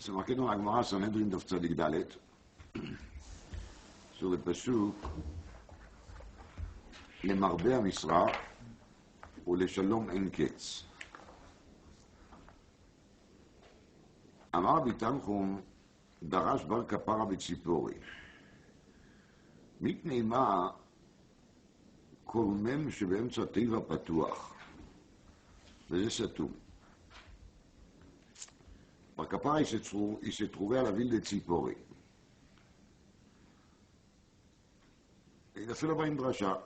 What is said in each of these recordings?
C'est marqué dans la Gemara Sanhedrin Daf Tzadik Dalet, sur le pasuk, les marbé à Misra ou les shalom en ketz. Amar bitanchum darash bar kapara b'tzipori. מפני מה כל מם שבאמצע טבע פתוח, וזה סתום. Bar Kapara, il s'est trouvé à la ville de Tzipori. Il a fait là-bas une dracha.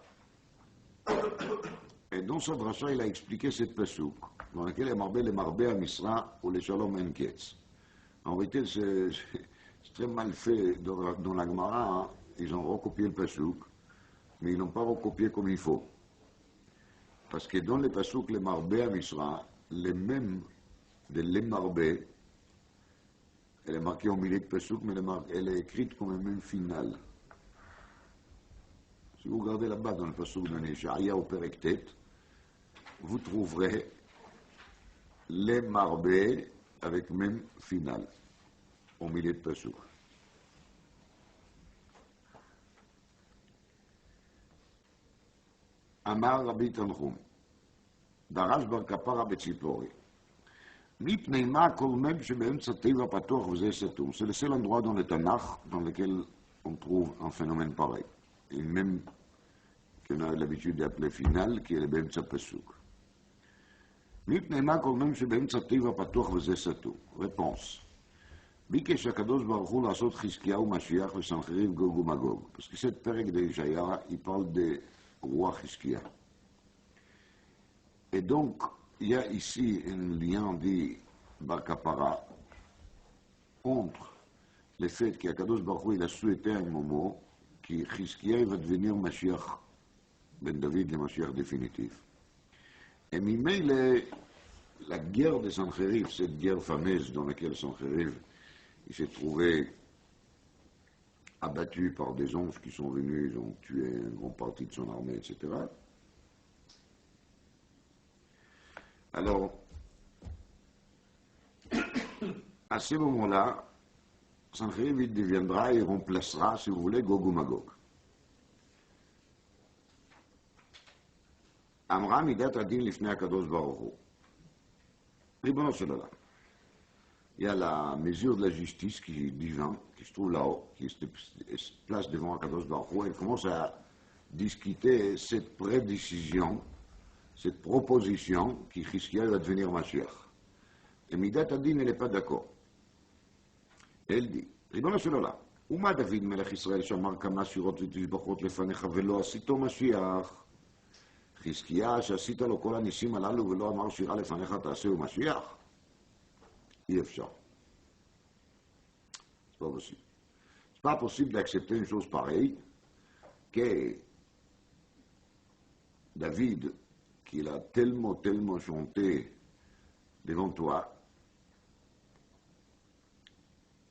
Et dans sa dracha, il a expliqué cette pasouk, dans laquelle il y a les marbé à Misra ou les shalom en ketz. En vérité, c'est très mal fait dans la Gemara. Hein. Ils ont recopié le pasouk, mais ils n'ont pas recopié comme il faut. Parce que dans les pasouk, les marbé à Misra, les mêmes de les marbé, elle est marquée au milieu de pasouk, mais elle est écrite comme un même final. Si vous regardez là-bas dans le pasouk de Neshaïa au Perektet, vous trouverez les marbé avec même final au milieu de pasouk. Amar Rabbi Tanchum, דרש בר כפרה בציפורי. מפני מה כל מם שבאמצע טבע פתוח וזה סתום. C'est le seul endroit dans le Tanakh dans lequel on trouve un phénomène pareil. Et même qu'on a l'habitude d'appeler final, qui est le באמצע פסוק. מפני מה כל מם שבאמצע טבע פתוח וזה סתום. réponse. ביקש הקדוש ברוך הוא לעשות חזקיהו משיח וסנחריב גוג ומגוג. parce que cette פרק d'Ésaïa, il parle de roi Chizkia. Et donc, il y a ici un lien dit Bar Kapara entre le fait qu'Akadosh Baruch Hu il a souhaité un moment que Chizkia va devenir Mashiach ben David, le Mashiach définitif. Et Mimele, la guerre de Sancheriv, cette guerre fameuse dans laquelle Sancheriv il s'est trouvé abattu par des anges qui sont venus, ils ont tué une grande partie de son armée, etc. Alors, à ce moment-là, Sancheriv deviendra et remplacera, si vous voulez, Gog ou Magog. Amra midat adin lifnei HaKadosh Baruch Hu. Ribono shel olam. Il y a la mesure de la justice qui est divine, qui se trouve là-haut, qui se place devant HaKadosh Baruch Hu. Elle commence à discuter cette prédécision, cette proposition qui Chizkia va devenir Mashiach. Et Midat Adin, elle n'est pas d'accord. Elle dit, Ribono shel olam, ומה דוד מלך ישראל שאמר כמה שירות ותשבחות לפניך ולא עשיתו משיח? חזקיה שעשית לו כל הניסים הללו ולא אמר שירה לפניך תעשהו משיח? אי אפשר. C'est pas possible. C'est pas possible d'accepter une chose pareille que David, qu'il a tellement chanté devant toi,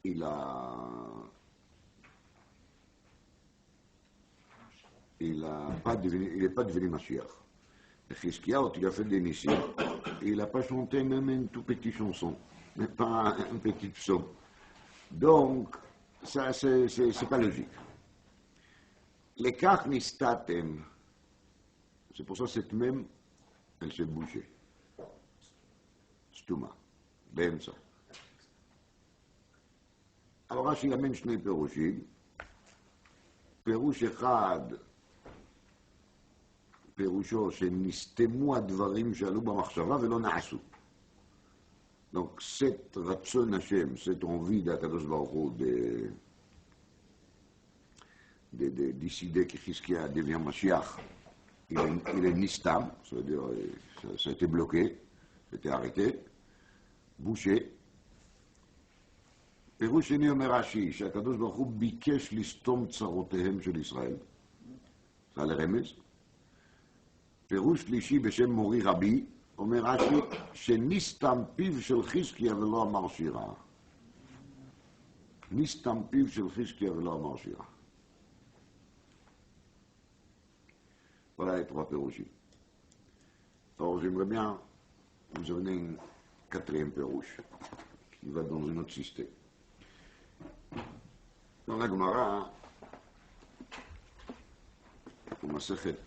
il n'est pas devenu Mashiach. Chizkiyahu, il a fait des nissim, et il n'a pas chanté même une toute petite chanson, mais pas un petit psaume. Donc, ça, c'est pas logique. Les kach nistatem, c'est pour ça que cette même, elle s'est bougée. Stuma, באמצע. Alors, רש"י למד שני פירושים. פירוש אחד, פירושו שנסתמו הדברים שעלו במחשבה ולא נעשו. Donc, cette רצון השם, cette envie d'Akadosh Baruch Hu de décider que Chizkia devient Mashiach, il est nistam, ça veut dire, ça a été bloqué, ça a été arrêté, bouché. פירוש שני אומר רש"י, שהקדוש ברוך הוא ביקש לסתום צרותיהם של ישראל. זה לרמז. פירוש שלישי בשם מורי רבי, אומר רש"י, שנסתם פיו של חזקיה ולא אמר שירה. נסתם פיו של חזקיה ולא אמר שירה. Voilà les trois pérouchis. Alors j'aimerais bien vous donner un quatrième pérouche qui va dans un autre système. Dans la Gemara, au Masechet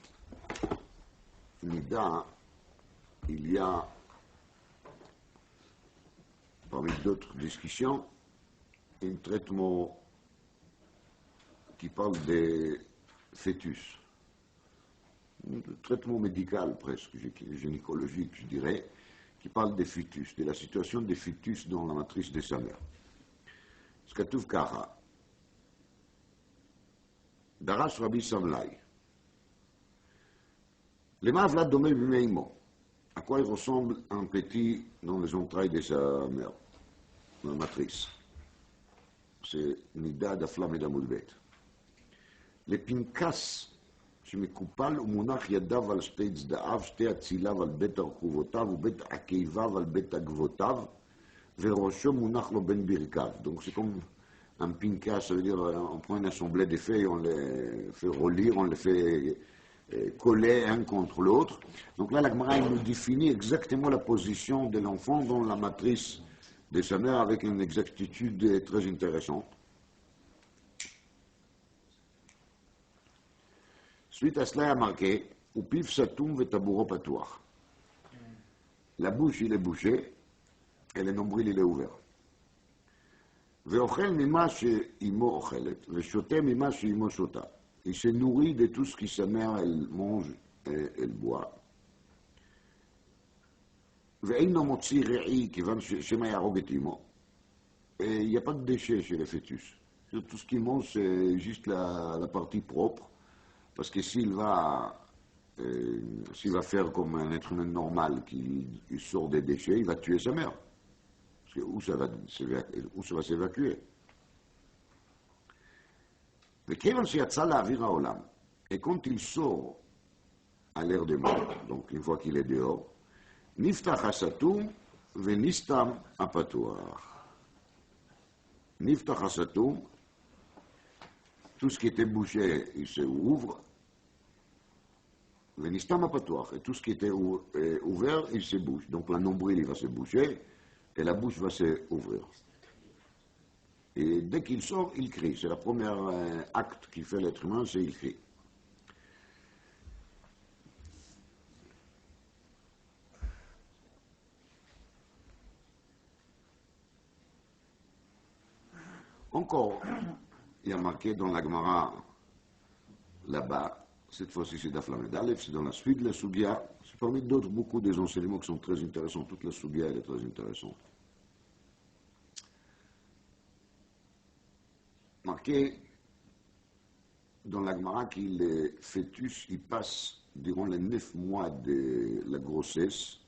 Nida, il y a, parmi d'autres discussions, un traitement qui parle des fœtus. Un traitement médical presque, gynécologique, je dirais, qui parle des fœtus, de la situation des fœtus dans la matrice de sa mère. Skatouf Kara, Darash Rabbi Samlai. Les mavla domé bimeimo. À quoi il ressemble un petit dans les entrailles de sa mère, dans la matrice. C'est Nida d'Aflam et d'Amulbet. Les pinkas, שמקופל ומונח ידיו על שתי צדעיו, שתי הציליו על בית הרכובותיו ובית עקיביו על בית עקבותיו, וראשו מונח לו בין ברכיו. Donc c'est comme un pinkas, ça veut dire on prend une assemblée de feuilles, on les fait relire, on les fait coller un contre l'autre. Donc là, la Gemara nous définit exactement la position de l'enfant dans la matrice de sa mère avec une exactitude très intéressante. Suite à cela, il y a marqué « Upiv satoum vetaburo patuach ». La bouche, il est bouché, et le nombril, il est ouvert. « Veochel mima she'imo ochelet, ve'shote mima she'imo shota ». Il se nourrit de tout ce que sa mère, elle mange et elle boit. « Ve'eino motzi re'i kivan shema yaroget imo ». Et il n'y a pas de déchets chez les fœtus. Tout ce qu'il mange, c'est juste la partie propre. Parce que s'il va faire comme un être humain normal qui sort des déchets, il va tuer sa mère. Parce que où ça va s'évacuer. Et quand il sort à l'air de mort, donc une fois qu'il est dehors, Niftach hasatum venistam apatuar. Niftach hasatum, tout ce qui était bouché, il se ouvre. Venistam apatuar, et tout ce qui était ouvert, il se bouge. Donc la nombril, il va se boucher, et la bouche va se ouvrir. Et dès qu'il sort, il crie. C'est le premier acte qu'il fait l'être humain, c'est il crie. Encore, il y a marqué dans la Gemara, là-bas, cette fois-ci c'est d'Aflamed Aleph, c'est dans la suite de la Sugia, c'est parmi d'autres beaucoup des enseignements qui sont très intéressants, toute la Sugia elle est très intéressante. Marqué dans la Gemara que les fœtus, ils passent durant les 9 mois de la grossesse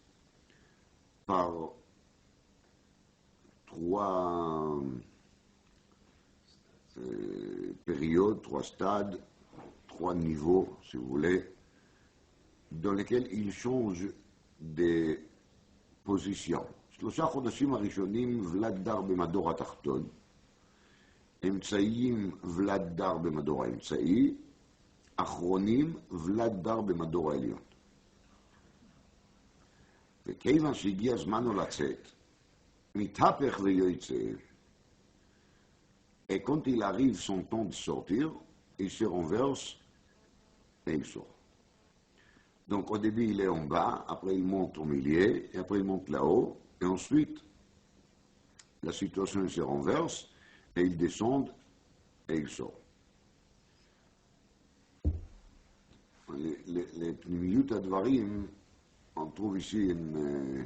par 3 périodes, 3 stades, 3 niveaux, si vous voulez, dans lesquels ils changent de position. 3 חודשים הראשונים ולד דר במדור התחתון, אמצעיים ולד דר במדור האמצעי, אחרונים ולד דר במדור העליון. וכיוון שהגיע זמנו לצאת, מתהפך ויוצא, et quand il arrive son temps de sortir, il se renverse et il sort. Donc au début il est en bas, après il monte au milieu, et après il monte là-haut, et ensuite la situation se renverse, et il descend et il sort. Les pnimiyut advarim, on trouve ici un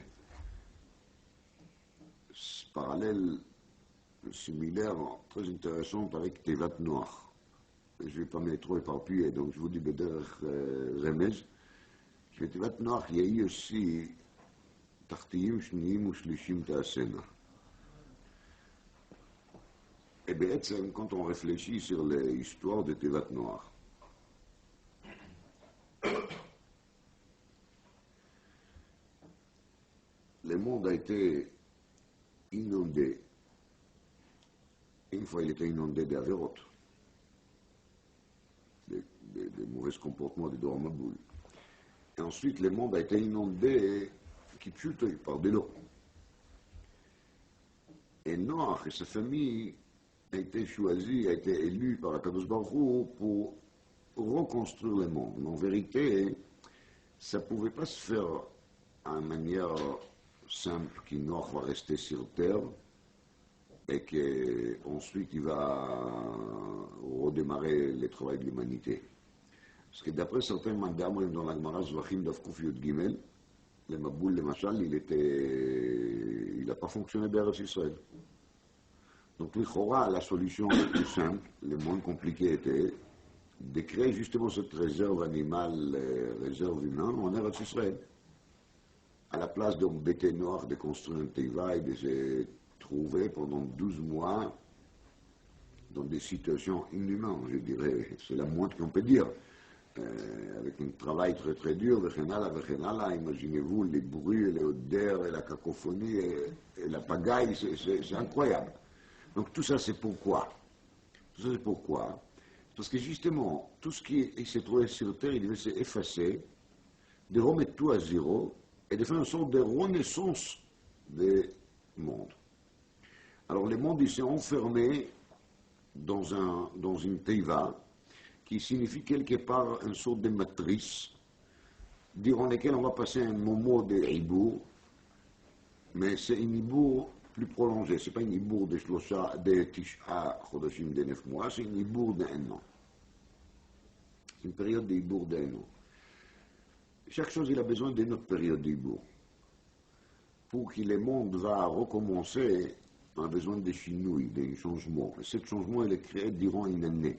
parallèle similaire, très intéressante avec Tevat Noach. Je ne vais pas m'être trop éparpillé, donc je vous dis Beder Remez. Que Tevat Noach, il y a eu aussi Tartiyim, Shniyim ou Shlishim Ta'asena. Et bien, quand on réfléchit sur l'histoire de Tevat Noach, le monde a été inondé. Une fois, il était inondé d'Averot, des mauvais comportements de Dormaboul. Et ensuite, le monde a été inondé par de l'eau. Et Noach et sa famille, a été choisi, a été élu par Akadosh Baruch Hu pour reconstruire le monde. Mais en vérité, ça ne pouvait pas se faire d'une manière simple, qu'Enoch va rester sur Terre et qu'ensuite il va redémarrer le travail de l'humanité. Parce que d'après certains mandamrim dans la Gemara Zvachim d'Avkuf Yud Gimel, le Maboul, le Machal, il n'a pas fonctionné d'Eretz Israël. Donc, la solution la plus simple, le moins compliqué était de créer justement cette réserve animale, réserve humaine en Eretz Israël. À la place d'un bête noir de construire un teiva et de se trouver pendant 12 mois dans des situations inhumaines, je dirais, c'est la moindre qu'on peut dire. Avec un travail très très dur, imaginez-vous les bruits, les odeurs, et la cacophonie, et la pagaille, c'est incroyable. Donc tout ça c'est pourquoi. Tout ça c'est pourquoi. Parce que justement, tout ce qui s'est trouvé sur Terre, il devait s'effacer, de remettre tout à zéro, et de faire une sorte de renaissance du monde. Alors le monde il s'est enfermé dans une teiva, qui signifie quelque part une sorte de matrice, durant laquelle on va passer un moment de hibour, mais c'est une hibour plus prolongée, ce n'est pas une hibour de Tisha Chodashim de 9 mois, c'est une hibour d'1 an. C'est une période de hibour d'1 an. Chaque chose, il a besoin d'une autre période de hibour. Pour que le monde va recommencer, on a besoin de chinouilles, d'un changement. Et ce changement, il est créé durant une année.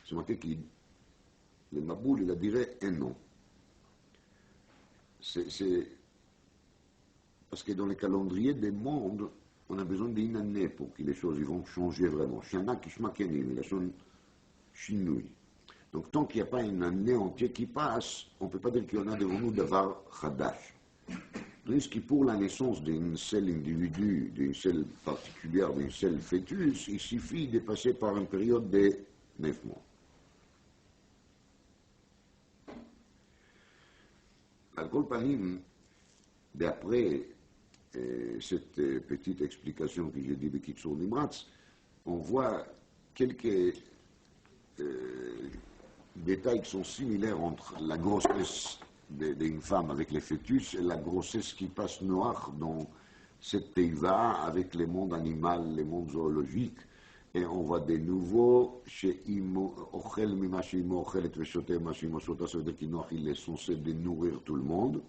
C'est marqué que le Maboul, il a duré 1 an. C'est parce que dans le calendrier des mondes, on a besoin d'une année pour que les choses vont changer vraiment. Shana Kishma Kenim, il a son chinouille. Donc tant qu'il n'y a pas une année entière qui passe, on ne peut pas dire qu'il y en a devant nous d'avoir Khadash. Tandis que pour la naissance d'un seul individu, d'une seule particulière, d'un seul fœtus, il suffit de passer par une période de 9 mois. Al-Kol Panim, d'après cette petite explication que j'ai dit de Kitsur Nimratz, on voit quelques détails qui sont similaires entre la grossesse d'une femme avec les fœtus et la grossesse qui passe noire dans cette teiva avec les mondes animaux, les mondes zoologiques. Et on voit de nouveau chez Ochel Mimashimo Ochelet Veshote Mashimo Shota, ça veut dire qu'il est censé de nourrir tout le monde.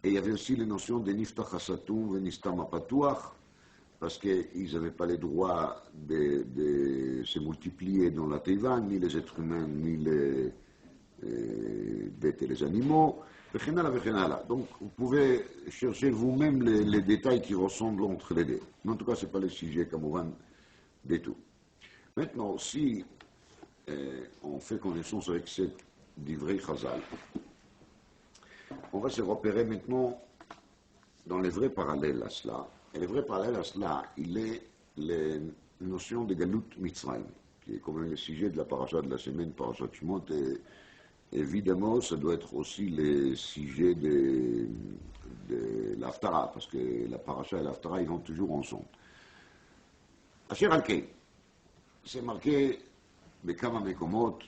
Et il y avait aussi les notions de Niftach Hasatum et Nistam Apatuach, parce qu'ils n'avaient pas le droit de se multiplier dans la teiva, ni les êtres humains, ni les bêtes et les animaux. Donc vous pouvez chercher vous-même les détails qui ressemblent entre les deux. Mais en tout cas, ce n'est pas le sujet Kamouvan du tout. Maintenant, si on fait connaissance avec cette divrei Chazal, on va se repérer maintenant dans les vrais parallèles à cela. Et le vrai parallèle à cela, il est la notion de Galut Mitzrayim, qui est quand même le sujet de la paracha de la semaine, paracha Shemot, et évidemment, ça doit être aussi le sujet de l'Haftara, parce que la paracha et l'Haftara, ils vont toujours ensemble. Asher Alkei, c'est marqué Bekama Mekomot,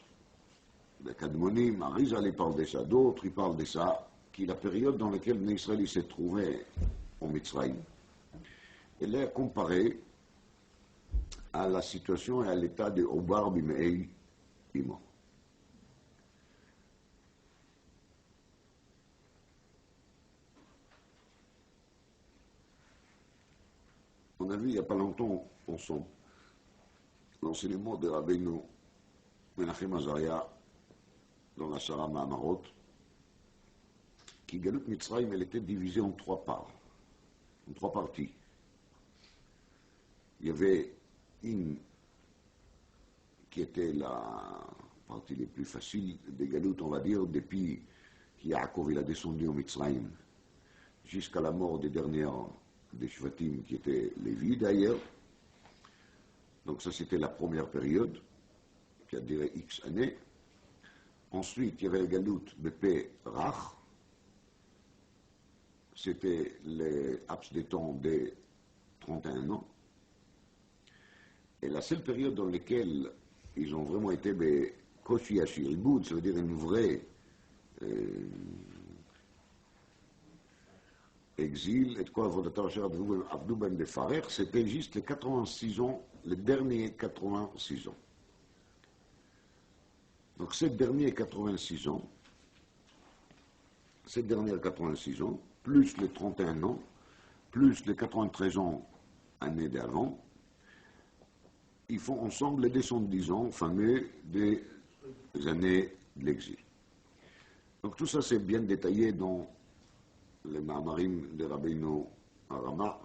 Bekadmonim, Arizal, il parle de ça, d'autres, ils parlent de ça, qui est la période dans laquelle Israël s'est trouvé en Mitzrayim. Elle est comparée à la situation et à l'état de Obar Bimei Imo. On a vu il n'y a pas longtemps ensemble l'enseignement de Rabbeinu Menachem Azaria dans la Shara Ma'amarot, qui Galut Mitzrayim, elle était divisée en 3 parts, en 3 parties. Il y avait une qui était la partie la plus facile des Galut, on va dire, depuis qu'Yaakov il a descendu en Mitzrayim, jusqu'à la mort des dernières des Shvatim, qui étaient Lévi d'ailleurs. Donc ça c'était la première période, qui a duré X années. Ensuite, il y avait le Galut Bepé Rach, c'était les laps de temps de 31 ans. Et la seule période dans laquelle ils ont vraiment été Koshi Ashiriboud, ça veut dire une vraie exil, et quoi, Abdou Ben Befarer, c'était juste les 86 ans, les derniers 86 ans. Donc ces derniers 86 ans, ces dernières 86 ans, plus les 31 ans, plus les 93 ans années d'avant, ils font ensemble les 210 ans fameux des années de l'exil. Donc tout ça c'est bien détaillé dans les Ma'amarim de Rabbeinu Arama.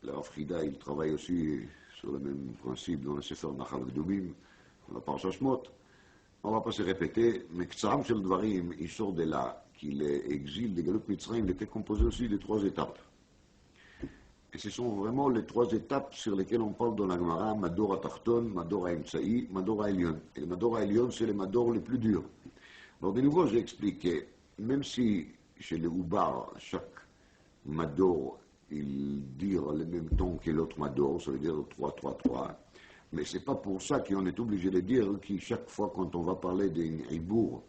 Le Rav Frida, il travaille aussi sur le même principe dans le Sefer Nachal Gdubim, dans la Parasha Shmot. On ne va pas se répéter, mais Ktsaram Shel Dvarim, il sort de là qu'il est exil de Galut Mitzrayim, était composé aussi de 3 étapes. Et ce sont vraiment les 3 étapes sur lesquelles on parle dans la Gemara, Mador Atachton, Mador Emtsaï, Mador Elion. Et le Mador Elion, c'est les Mador les plus durs. Alors de nouveau, j'ai expliqué, même si chez les Oubar, chaque Mador, il dit le même temps que l'autre Mador, ça veut dire 3, 3, 3. Mais ce n'est pas pour ça qu'on est obligé de dire que chaque fois quand on va parler d'un Ibour,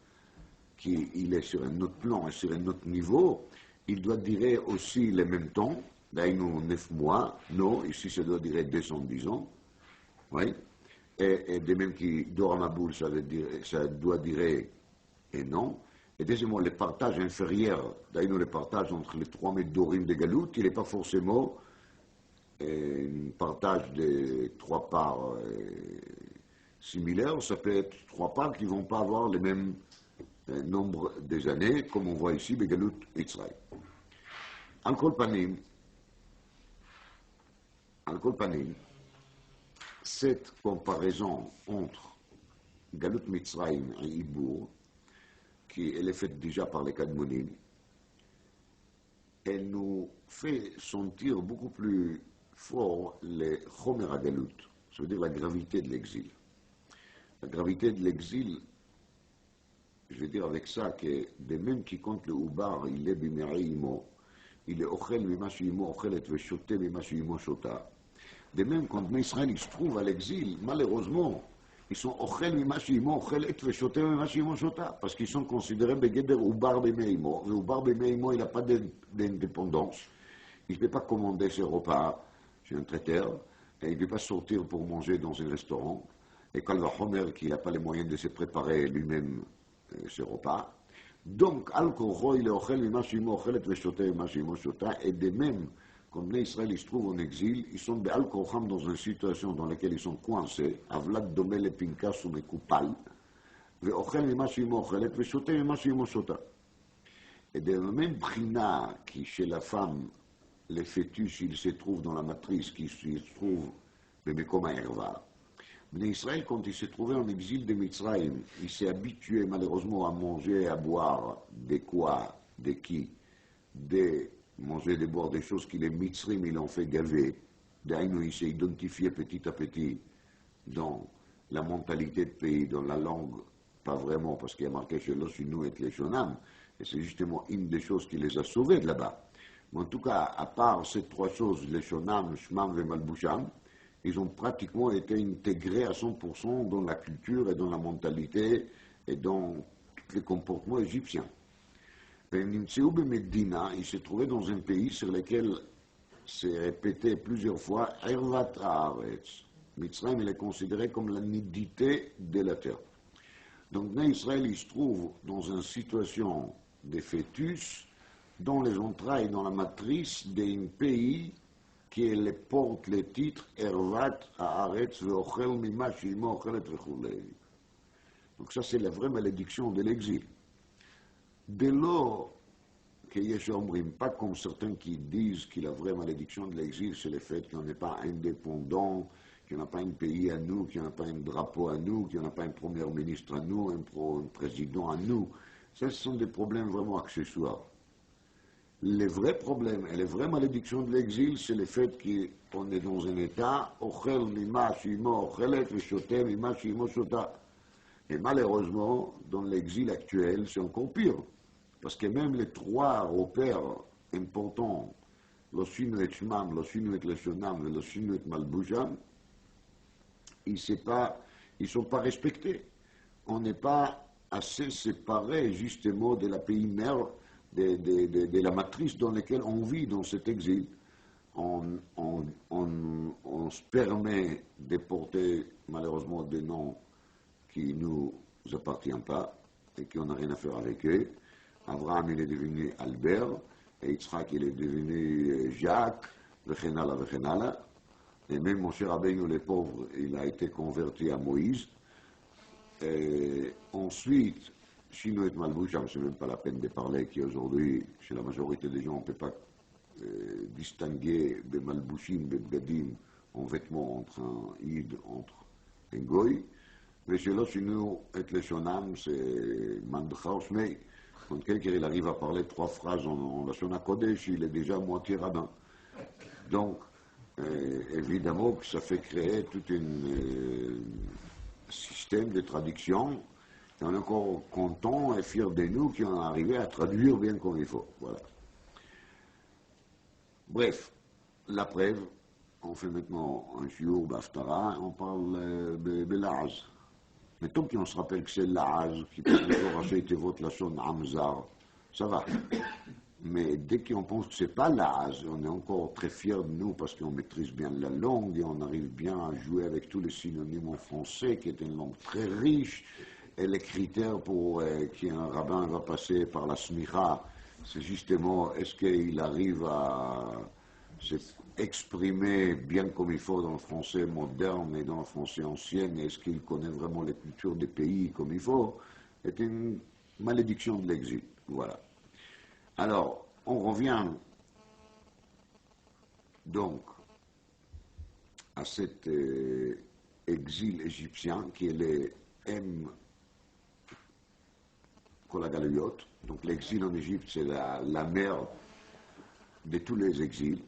qu'il est sur un autre plan et sur un autre niveau, il doit dire aussi le même temps. D'ailleurs, 9 mois, non, ici ça doit dire 210 ans, oui, et de même qui dort à Maboul, ça doit dire et non, et deuxièmement, le partage inférieur, d'ailleurs, le partage entre les 3 mètres d'orim de Galout, il n'est pas forcément un partage de 3 parts similaires, ça peut être 3 parts qui ne vont pas avoir le même nombre des années, comme on voit ici, Begalout Israël. En Kolpanim, cette comparaison entre Galut Mitzrayim et Ibour, qui elle est faite déjà par les Kadmonim, elle nous fait sentir beaucoup plus fort les Chomer Galut, ça veut dire la gravité de l'exil. La gravité de l'exil, je veux dire avec ça que de même qui compte le Oubar, il est Bimereimo, il est Ochel Mimashuimo Ochelet Veshote Mimashuimo Shota. De même, quand Israël se trouve à l'exil, malheureusement, ils sont Ochel Mimashuimo Ochelet Veshote Mimashuimo Shota, parce qu'ils sont considérés Begeder Oubar Bimereimo. Le Oubar Bimereimo, il n'a pas d'indépendance. Il ne peut pas commander ses repas chez un traiteur, et il ne peut pas sortir pour manger dans un restaurant. Et quand le Homer, qui n'a pas les moyens de se préparer lui-même ses repas, donc, Al-Korho, il est Ochel, Mimashimo, Ochelet, Veshote, Mimashimo, Shota, et de même, comme les Israéliens se trouvent en exil, ils sont Al-Korham dans une situation dans laquelle ils sont coincés, Avlad Domel et Pinkas ou Mekupal, Ochel, Mimashimo, Ochelet, Veshote, Mimashimo, Shota. Et de la même brina qui, chez la femme, les fœtus, ils se trouvent dans la matrice, qui se trouve, le Mekoma Erva. Mais Israël, quand il s'est trouvé en exil de Mitzrayim, il s'est habitué malheureusement à manger, à boire des quoi, des qui, de manger, de boire des choses qui les Mitzrayim, ils l'ont fait gaver. D'ailleurs, il s'est identifié petit à petit dans la mentalité de pays, dans la langue, pas vraiment, parce qu'il y a marqué chez l'Osinu et les Shonam, et c'est justement une des choses qui les a sauvés de là-bas. Mais en tout cas, à part ces 3 choses, les Shonam, Shmam et Malboucham, ils ont pratiquement été intégrés à 100% dans la culture et dans la mentalité et dans tous les comportements égyptiens. Et Nimtseou Medina, il s'est trouvé dans un pays sur lequel s'est répété plusieurs fois Ervat Haaretz. Mitzrayim, il est considéré comme la nudité de la terre. Donc, Israël, il se trouve dans une situation de fœtus, dans les entrailles, dans la matrice d'un pays qui porte le titre Ervat Haaretz ve'ochel mima she'imo ochelet vechulei. Donc ça, c'est la vraie malédiction de l'exil. Dès lors qu'il y a pas comme certains qui disent que la vraie malédiction de l'exil, c'est le fait qu'on n'est pas indépendant, qu'on n'a pas un pays à nous, qu'on n'a pas un drapeau à nous, qu'on n'a pas un premier ministre à nous, un président à nous. Ça, ce sont des problèmes vraiment accessoires. Les vrais problèmes et les vraies malédictions de l'exil, c'est le fait qu'on est dans un état ochel mima shimo ochelet veshote mima shimo shota. Et malheureusement, dans l'exil actuel, c'est encore pire. Parce que même les 3 repères importants, l'Osinu et Shmam, l'Osinu et Leshonam et l'Osinu et Malboucham, ils ne sont pas respectés. On n'est pas assez séparés justement de la pays mère, de la matrice dans laquelle on vit dans cet exil. On se permet de porter malheureusement des noms qui ne nous appartiennent pas et qui n'ont rien à faire avec eux. Abraham, il est devenu Albert, et Yitzhak, il est devenu Jacques, Vechenala, Vechenala. Et même mon cher Rabbeinu, le pauvre, il a été converti à Moïse. Et ensuite, Shino et Malboucham, c'est même pas la peine de parler qu'aujourd'hui, chez la majorité des gens, on ne peut pas distinguer des Malbouchim, des Begadim, en vêtements entre un Id, entre un Goy. Mais chez là, Shino et le Shonam, c'est Mandchaus Mei. Quand quelqu'un il arrive à parler 3 phrases en Lashon HaKodesh, il est déjà moitié rabbin. Donc, évidemment que ça fait créer tout un système de traduction. Et on est encore content et fiers de nous qui ont arrivé à traduire bien comme il faut. Voilà. Bref, la preuve, on fait maintenant un shiur b'aftara, on parle de l'az. Mais tant qu'on se rappelle que c'est l'az, qui peut toujours acheter votre lachon Hamzar, ça va. Mais dès qu'on pense que c'est pas l'az, on est encore très fiers de nous parce qu'on maîtrise bien la langue et on arrive bien à jouer avec tous les synonymes en français, qui est une langue très riche. Et les critères pour qu'un rabbin va passer par la smicha, c'est justement est-ce qu'il arrive à s'exprimer bien comme il faut dans le français moderne et dans le français ancien, et est-ce qu'il connaît vraiment les cultures des pays comme il faut, c'est une malédiction de l'exil. Voilà. Alors, on revient donc à cet exil égyptien qui est le M. Kolagaluyot. Donc l'exil en Égypte, c'est la mère de tous les exils.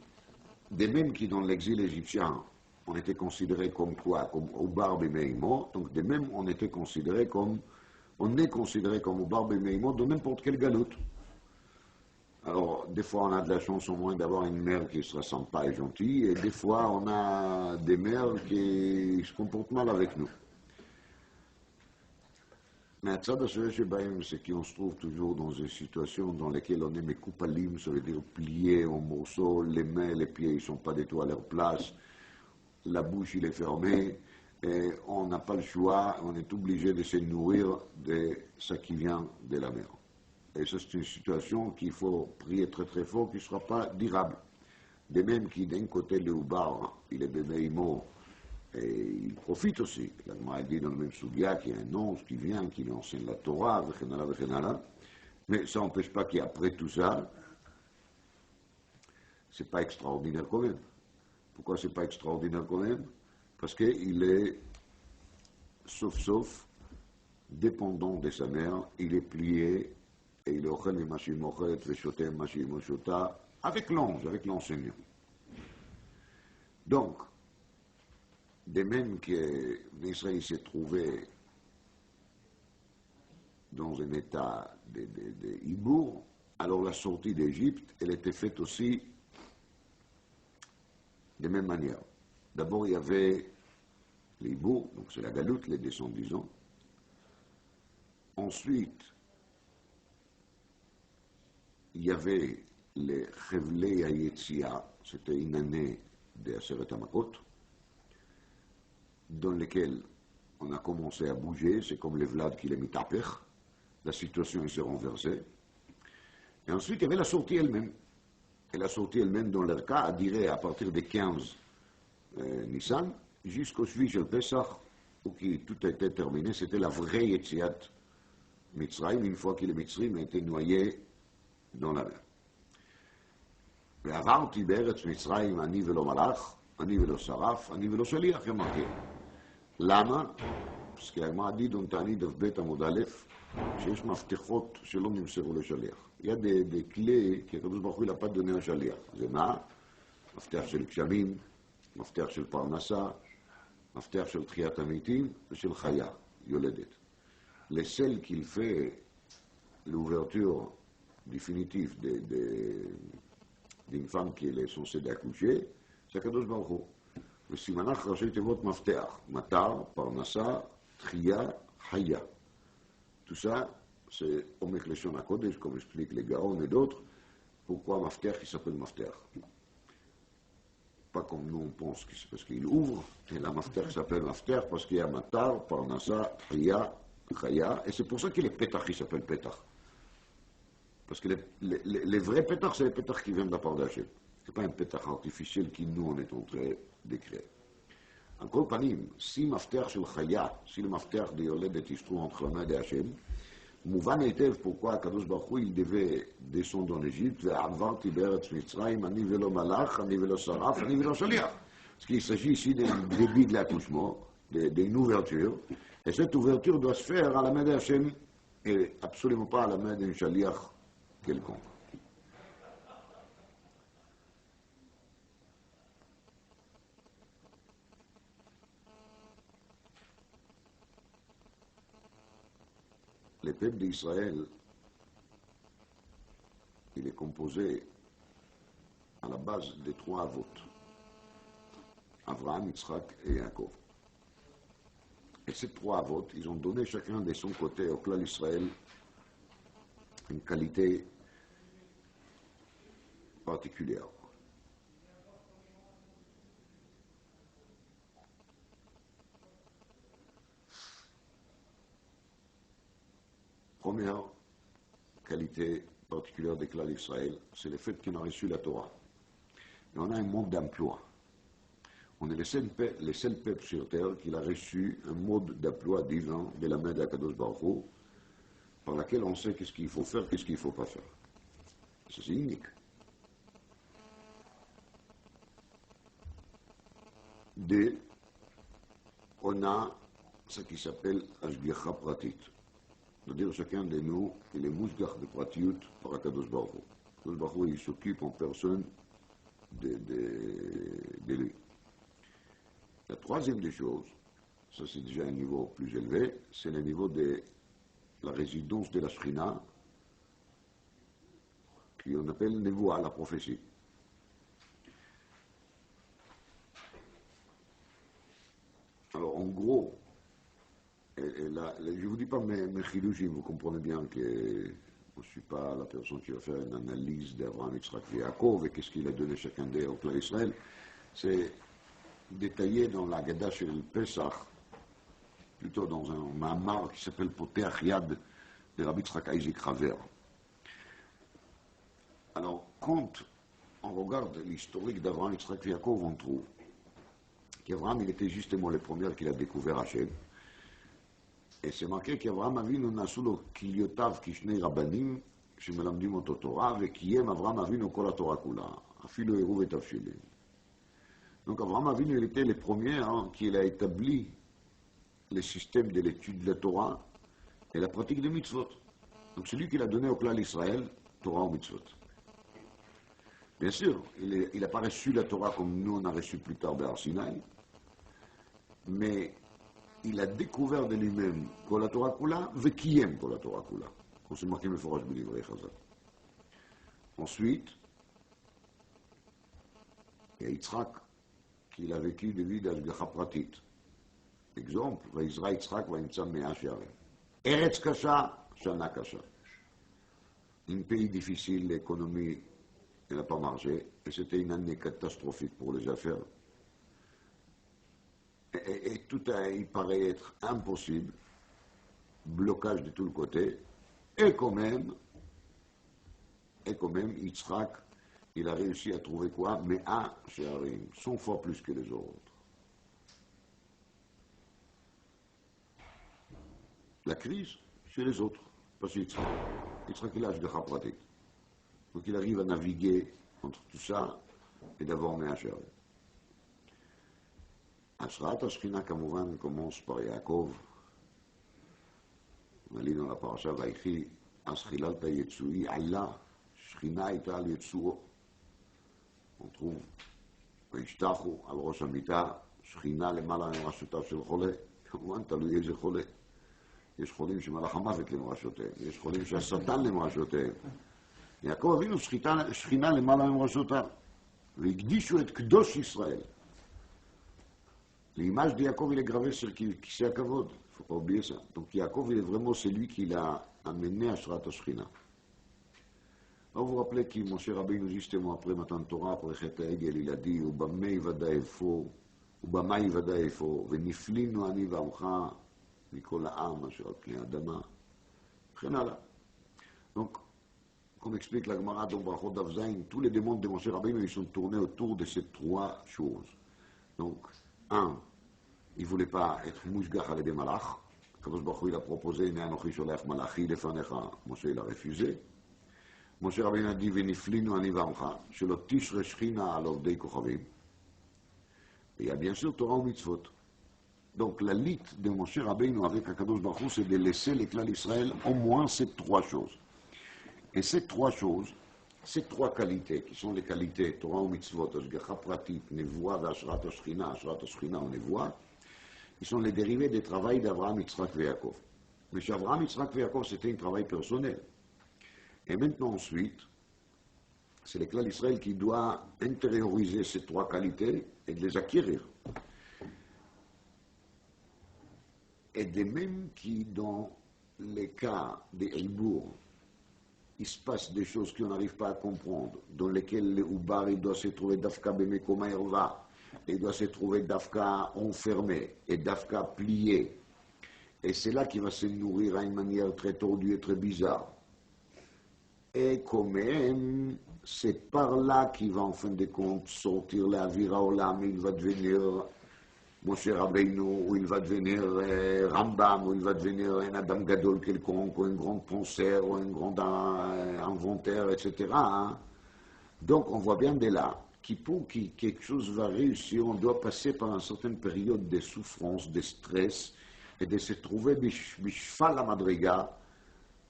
Des mêmes qui, dans l'exil égyptien, on était considérés comme quoi? Comme Oubar Bemeimo. Donc des mêmes, on est considéré comme Oubar Bemeimo dans n'importe quel galoute. Alors, des fois, on a de la chance au moins d'avoir une mère qui sera sympa et gentille, et des fois, on a des mères qui se comportent mal avec nous. Mais à ça, c'est qu'on se trouve toujours dans une situation dans laquelle on est mekoupalim, ça veut dire plié en morceaux, les mains, les pieds, ils ne sont pas du tout à leur place, la bouche, il est fermée, et on n'a pas le choix, on est obligé de se nourrir de ce qui vient de la mer. Et ça, c'est une situation qu'il faut prier très très fort, qui ne sera pas durable. De même qui, d'un côté, le Oubar, il est béméimo, et il profite aussi. La dit dans le même Soudia qu'il y a un ange qui vient, qui lui enseigne la Torah, vechenala. Mais ça n'empêche pas qu'après tout ça, c'est pas extraordinaire quand même. Pourquoi c'est pas extraordinaire quand même? Parce qu'il est, sauf, dépendant de sa mère, il est plié, et il est ochel machim ochet, veshotem machim oshota, avec l'ange, avec l'enseignant. Donc, de même que l'Israël s'est trouvé dans un état de hibour, alors la sortie d'Égypte, elle était faite aussi de même manière. D'abord, il y avait les hibours, donc c'est la galoute, les descendants, disons. Ensuite, il y avait les Chevlei Hayetzia, c'était une année de Aseret HaMakot, dans lesquels on a commencé à bouger, c'est comme les Vlad qui les mit à père, la situation s'est renversée. Et ensuite, il y avait la sortie elle-même. Et la sortie elle-même, dans leur cas, a duré à partir des 15 Nissan jusqu'au Shvi Shel Pesach, où tout a été terminé. C'était la vraie Yetziat Mitzrayim, une fois que les Mitzrayim étaient noyés dans la mer. ועברתי בארץ מצרים, אני ולא מלאך, אני ולא שרף, אני ולא שליח, אמרתי. למה? אז כי הגמרא dit dans תענית דף ב' עמוד א', שיש מפתחות שלא נמסרו לשליח. Il y a des clés שהקדוש ברוך הוא n'a pas donné à שליח. זה מה? מפתח של גשמים, מפתח של פרנסה, מפתח של תחיית המתים ושל חיה, יולדת. Les celles qu'il fait l'ouverture définitive d'une femme qui est censée d'accoucher, c'est Kadosh Baruch Hu. וסימנך ראשי תיבות מפתח, מטר, פרנסה, תחייה, חיה. Tout ça, c'est Omek Leshon HaKodesh, comme explique les Gaon et d'autres, pourquoi Mafter qui s'appelle Mafter. Pas comme nous on pense que c'est parce qu'il ouvre, et la Mafter s'appelle Mafter parce qu'il y a Matar, Parnassa, Tria, Chaya, et c'est pour ça que les Pétach qui s'appellent Pétach. Parce que les vrais Pétach, c'est les Pétach qui viennent de la part d'Hachem. Ce n'est pas un Pétach artificiel qui nous on est en train de créer. En כל פנים, si מפתח של חיה, si le מפתח de יולדת il se trouve entre la main d'Hachem, מובן היטב pourquoi הקדוש ברוך הוא il devait descendre en Égypte, ועברתי בארץ מצרים, אני ולא מלאך, אני ולא שרף, אני ולא שליח. Parce qu'il s'agit ici d'un début de l'accouchement, d'une ouverture, et cette ouverture doit se faire à la main d'Hachem, et absolument pas à la main d'un shaliach quelconque. Le peuple d'Israël, il est composé à la base de 3 avot, Abraham, Yitzhak et Yaakov. Et ces 3 avot, ils ont donné chacun de son côté au clan d'Israël une qualité particulière. Première qualité particulière des clans d'Israël, c'est le fait qu'on a reçu la Torah. Et on a un mode d'emploi. On est le seul peuple sur terre qui a reçu un mode d'emploi divin de la main d'Akadosh Baruch Hu, par laquelle on sait qu'est-ce qu'il faut faire, qu'est-ce qu'il ne faut pas faire. Ça, c'est unique. Deux, on a ce qui s'appelle Ashgiacha Pratit. C'est-à-dire chacun de nous, il est mousgach de Pratiyut par Akadosh Baruch Hu. Akadosh Baruch Hu, il s'occupe en personne de lui. La troisième des choses, ça c'est déjà un niveau plus élevé, c'est le niveau de la résidence de la Shrina, qu'on appelle Nevoa, la prophétie. Alors en gros, et là, je ne vous dis pas mes chilouchim, vous comprenez bien que je ne suis pas la personne qui va faire une analyse d'Abraham, Yitzhak et Yaakov et qu'est-ce qu'il a donné chacun d'eux au clan d'Israël. C'est détaillé dans la Gada sur le Pesach, plutôt dans un mamar qui s'appelle Poteach Yad de Rabbi Yitzhak Isaac Haver. Alors, quand on regarde l'historique d'Abraham, Yitzhak et Yaakov, on trouve qu'Abraham, il était justement le premier qui a découvert Hachem. Et c'est marqué qu'Abraham Avinu נעשו לו כליותיו כשני רבנים שמלמדים אותו תורה וקיים אברהם אבינו כל התורה כולה, אפילו עירוב ותבשילים. Donc Abraham Avinu, il était le premier qui a établi le système de l'étude de la Torah et la pratique des mitzvot. Donc c'est lui qui l'a donné au clan d'Israël, Torah ou mitzvot. Bien sûr, il n'a pas reçu la Torah comme nous on a reçu plus tard Har Sinaï, mais il a découvert de lui-même Kol HaTorah Kula, Vekiyem Kol HaTorah Kula. On s'est marqué le forage de l'Ivrei Chazal. Ensuite, il y a Yitzhak, qui a vécu de vie d'Ashgacha Pratit. Exemple, Vaizra Yitzhak Vaimtsa Mea Shearim. Eretz Kasha, Shana Kasha. Un pays difficile, l'économie n'a pas marché, et c'était une année catastrophique pour les affaires. Et tout il paraît être impossible, blocage de tous les côtés, et quand même, Yitzhak, il a réussi à trouver quoi? Mais un Shearim, 100 fois plus que les autres. La crise, c'est les autres, pas c'est Yitzhak. Yitzhak, il a Ashgacha Pratit. Donc il arrive à naviguer entre tout ça et d'avoir un Shearim. השראת השכינה כמובן commence par יעקב. on lit dans la parasha ויחי אז חיללת יצואי עלה, שכינה הייתה על יצואו. on trouve וישתחו על ראש המיטה, שכינה למעלה ממראשותיו של חולה. כמובן תלוי איזה חולה. יש חולים שמלאך המוות למראשותיהם, יש חולים שהשטן למראשותיהם. יעקב אבינו שכינה למעלה ממראשותיו, והקדישו את קדוש ישראל. L'image de Yaakov, il est gravée sur qui c'est Kavod. Il ne faut pas oublier ça. Donc Yaakov, il est vraiment celui qui l'a amené à Shrat Ashkina. Alors vous vous rappelez que Moshe Rabbeinu, justement après Matan Torah, après Chet HaEgel, il a dit, Ubamei vada efo, Ubamai vada efo, Veniflinu ani v'amcha, Mikol ha'am, asher al pnei adama. Donc, comme explique la Gemara dans Brachot Daf Zayin, tous les demandes de Moshe Rabbeinu, ils sont tournés autour de ces trois choses. Donc, un, il ne voulait pas être mouchgach à des malach. Kadosh Baruch Hu, il a proposé, Ne'anochi sholach malachi lefanecha. Moshe, il a refusé. Moshe Rabbeinu a dit, Veniflinu ani v'amcha, shelo tishre shchina al ovdei kochavim. Et il y a bien sûr Torah ou mitzvot. Donc, la lite de Moshe Rabbeinu avec Akadosh Baruch Hu, c'est de laisser les clans d'Israël au moins ces trois choses. Et ces trois choses, ces trois qualités, qui sont les qualités Torah ou mitzvot, Ashgacha pratit, Nevoa, Ashrat Ashkina ou Nevoa, ils sont les dérivés des travaux d'Abraham, Yitzhak et Yaakov. Mais chez Abraham, Yitzhak et Yaakov, c'était un travail personnel. Et maintenant, ensuite, c'est les clans d'Israël qui doivent intérioriser ces trois qualités et de les acquérir. Et de même qui, dans les cas des Hibour, il se passe des choses qu'on n'arrive pas à comprendre, dans lesquelles le Ubar il doit se trouver d'Afka Bemekoma Erva, il doit se trouver d'Afka enfermé et d'Afka plié. Et c'est là qu'il va se nourrir à une manière très tordue et très bizarre. Et quand même, c'est par là qu'il va en fin de compte sortir la Avira Olam, il va devenir Moshe Rabbeinu, ou il va devenir Rambam, ou il va devenir un Adam Gadol quelconque, ou un grand penseur, ou un grand inventeur, etc. Hein. Donc on voit bien de là que pour que quelque chose va réussir, on doit passer par une certaine période de souffrance, de stress, et de se trouver bishfal la madriga,